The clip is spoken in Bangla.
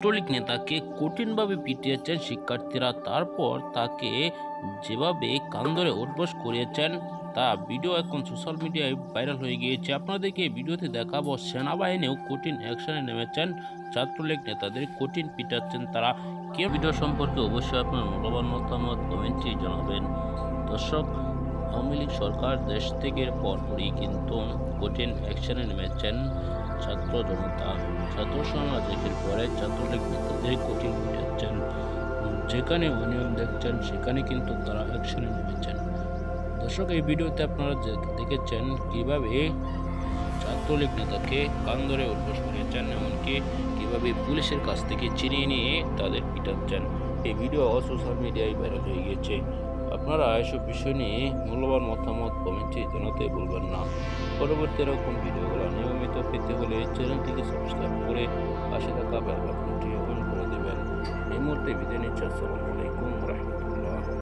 ছাত্রলীগ নেতাকে কঠিনভাবে পিটিয়েছেন শিক্ষার্থীরা, তারপর তাকে যেভাবে কান ধরে উঠবোস করিয়েছেন তা ভিডিও এখন সোশ্যাল মিডিয়ায় ভাইরাল হয়ে গিয়েছে। আপনাদেরকে এই ভিডিওতে দেখাবো সেনাবাহিনীও কঠিন অ্যাকশনে নেমেছেন, ছাত্রলীগ নেতাদের কঠিন পিটাচ্ছেন তারা। কে ভিডিও সম্পর্কে অবশ্যই আপনার মূল্যবান মতামত কমেন্টে জানাবেন। দর্শক, আওয়ামী লীগ সরকার দেশ থেকে পরপরই কিন্তু কঠিন অ্যাকশনে নেমেছেন ছাত্র জনতা। ছাত্র সমাবেশের পরে ছাত্রলীগ নেতাদের কঠিন পিটাচ্ছেন, যেখানে অনিয়ম দেখছেন সেখানে কিন্তু তারা অ্যাকশনে নেমেছেন। দর্শক, এই ভিডিওতে আপনারা দেখেছেন কিভাবে ছাত্রলীগ নেতাকে কান ধরে উঠবোস করিয়েছেন, এমনকি কিভাবে পুলিশের কাছ থেকে ছিনিয়ে নিয়ে তাদের পিটাচ্ছেন। এই ভিডিও সোশ্যাল মিডিয়ায় ভাইরাল হয়ে গিয়েছে। আপনারা এসব বিষয় নিয়ে মূল্যবান মতামত কমেন্টে জানাতে ভুলবেন না। পরবর্তী এরকম ভিডিওগুলো নিয়মিত পেতে হলে চ্যানেলটিকে সাবস্ক্রাইব করে পাশে থাকা বেল বাটনটি অন করে দেবেন। এই মুহূর্তে বিদায় নিচ্ছি। আসসালামু আলাইকুম।